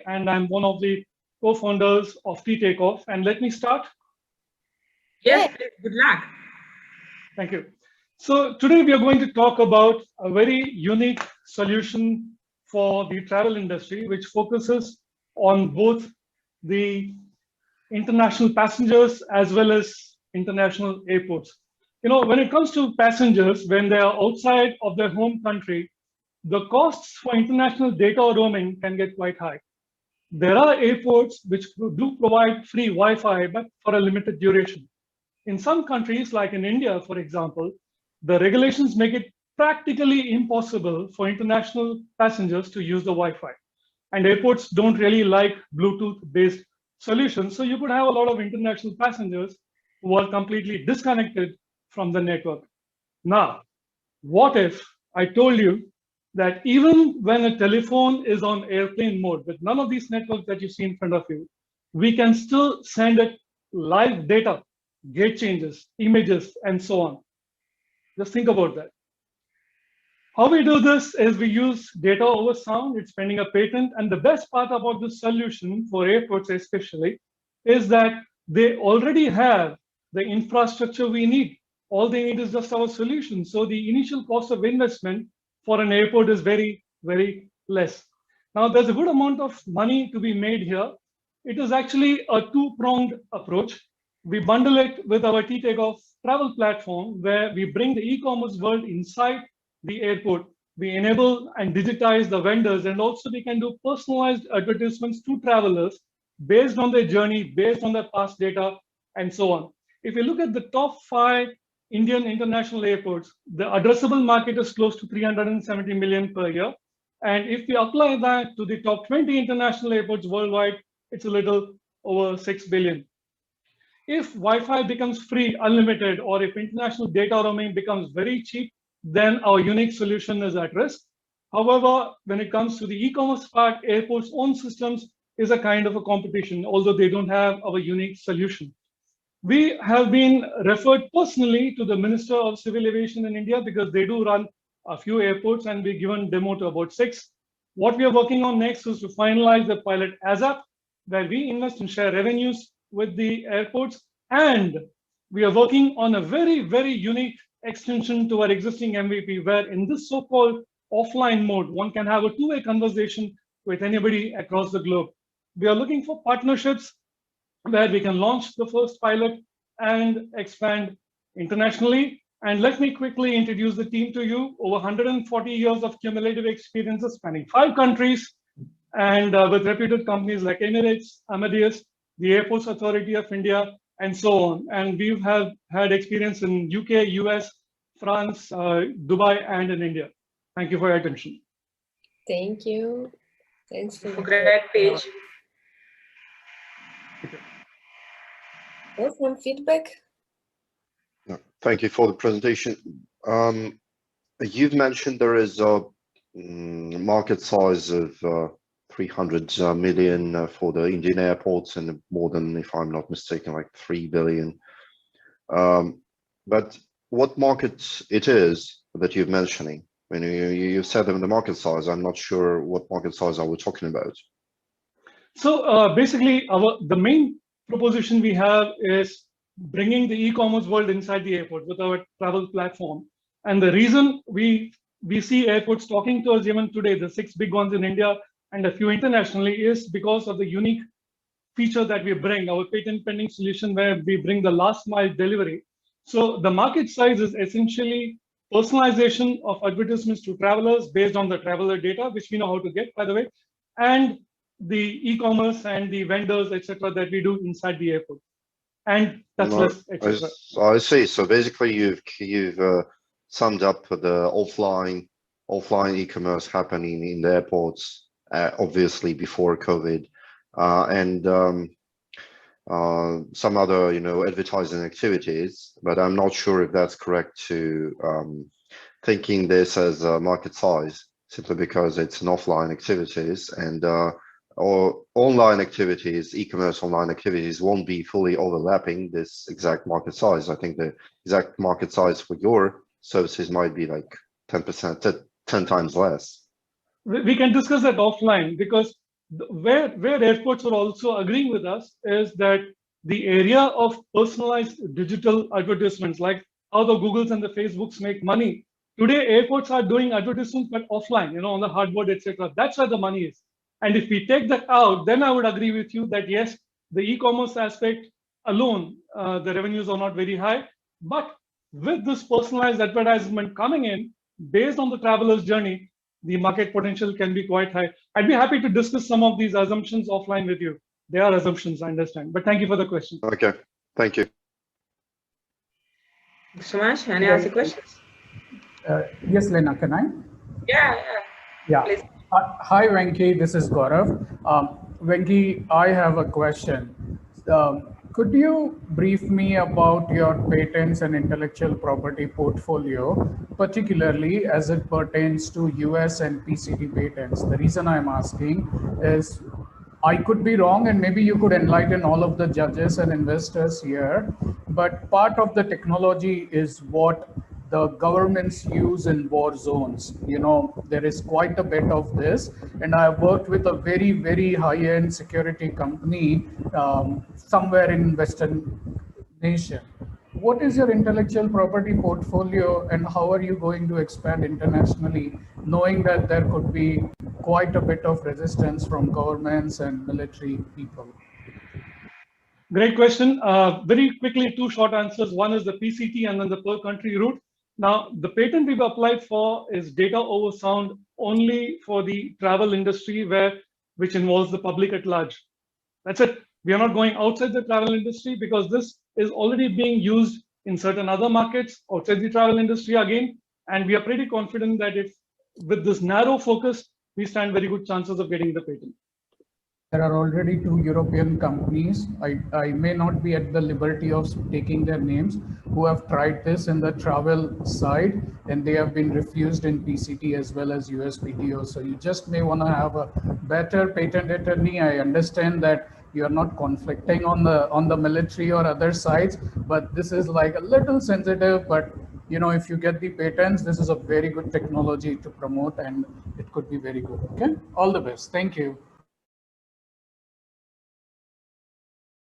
and I'm one of the co-founders of Ttakeoff. And let me start. Yes, please. Good luck. Thank you. So today we are going to talk about a very unique solution for the travel industry, which focuses on both the international passengers as well as international airports. You know, when it comes to passengers, when they are outside of their home country, the costs for international data roaming can get quite high. There are airports which do provide free Wi-Fi, but for a limited duration. In some countries, like in India, for example, the regulations make it practically impossible for international passengers to use the Wi-Fi. And airports don't really like Bluetooth-based solutions. So you could have a lot of international passengers who are completely disconnected from the network. Now, what if I told you that even when a telephone is on airplane mode with none of these networks that you see in front of you, we can still send it live data, gate changes, images, and so on. Just think about that. How we do this is we use data over sound. It's pending a patent. And the best part about this solution for airports especially is that they already have the infrastructure we need. All they need is just our solution. So the initial cost of investment for an airport is very, very less. Now, there's a good amount of money to be made here. It is actually a two-pronged approach. We bundle it with our Ttakeoff travel platform, where we bring the e-commerce world inside the airport. We enable and digitize the vendors, and also we can do personalized advertisements to travelers based on their journey, based on their past data, and so on. If you look at the top 5 Indian international airports, the addressable market is close to 370 million per year. And if we apply that to the top 20 international airports worldwide, it's a little over 6 billion. If Wi-Fi becomes free, unlimited, or if international data roaming becomes very cheap, then our unique solution is at risk. However, when it comes to the e-commerce part, airports' own systems is a kind of a competition, although they don't have our unique solution. We have been referred personally to the Minister of Civil Aviation in India because they do run a few airports, and we've given demo to about 6. What we are working on next is to finalize the pilot ASAP, where we invest and share revenues with the airports. And we are working on a very, very unique extension to our existing MVP, where in this so-called offline mode, one can have a two-way conversation with anybody across the globe. We are looking for partnerships where we can launch the first pilot and expand internationally. And let me quickly introduce the team to you. Over 140 years of cumulative experiences spanning 5 countries, and with reputed companies like Emirates, Amadeus, the Airports Authority of India, and so on. And we have had experience in UK, US, France, Dubai, and in India. Thank you for your attention. Thank you. Thanks for Great pitch. Some feedback. Thank you for the presentation. You've mentioned there is a market size of 300 million for the Indian airports, and more than, if I'm not mistaken, like 3 billion. But what market it is that you're mentioning? When you said the market size, I'm not sure what market size are we talking about. So basically, the main proposition we have is bringing the e-commerce world inside the airport with our travel platform. And the reason we see airports talking to us even today, the 6 big ones in India and a few internationally, is because of the unique feature that we bring, our patent pending solution, where we bring the last mile delivery. So the market size is essentially personalization of advertisements to travelers based on the traveler data, which we know how to get, by the way, and the e-commerce and the vendors, etc., that we do inside the airport. And touchless, etc. I see. So basically, you've summed up the offline e-commerce happening in the airports, obviously before COVID, and some other, advertising activities. But I'm not sure if that's correct to thinking this as a market size simply because it's an offline activities, and or online activities, e-commerce online activities won't be fully overlapping this exact market size. I think the exact market size for your services might be like 10%, 10 times less. We can discuss that offline, because Where airports are also agreeing with us is that the area of personalized digital advertisements, like how the Googles and the Facebooks make money, today airports are doing advertisements but offline, on the hardboard, etc. That's where the money is. And if we take that out, then I would agree with you that yes, the e-commerce aspect alone, the revenues are not very high. But with this personalized advertisement coming in, based on the traveler's journey, the market potential can be quite high. I'd be happy to discuss some of these assumptions offline with you. They are assumptions, I understand. But thank you for the question. Okay, thank you. Sumash, any other questions? Yes, Lena, can I? Yeah. Yeah. Please. Hi, Venki. This is Gaurav. Venki, I have a question. Could you brief me about your patents and intellectual property portfolio, particularly as it pertains to US and PCT patents? The reason I'm asking is I could be wrong, and maybe you could enlighten all of the judges and investors here, but part of the technology is what the governments use in war zones. There is quite a bit of this, and I've worked with a very, very high-end security company somewhere in Western nation. What is your intellectual property portfolio, and how are you going to expand internationally, knowing that there could be quite a bit of resistance from governments and military people? Great question. Very quickly, two short answers. One is the PCT and then the per country route. Now, the patent we've applied for is data over sound only for the travel industry, which involves the public at large. That's it. We are not going outside the travel industry because this is already being used in certain other markets outside the travel industry again. And we are pretty confident that if with this narrow focus, we stand very good chances of getting the patent. There are already 2 European companies. I may not be at the liberty of taking their names, who have tried this in the travel side, and they have been refused in PCT as well as USPTO. So you just may want to have a better patent attorney. I understand that you're not conflicting on the military or other sides, but this is like a little sensitive. But if you get the patents, this is a very good technology to promote, and it could be very good. Okay, all the best. Thank you.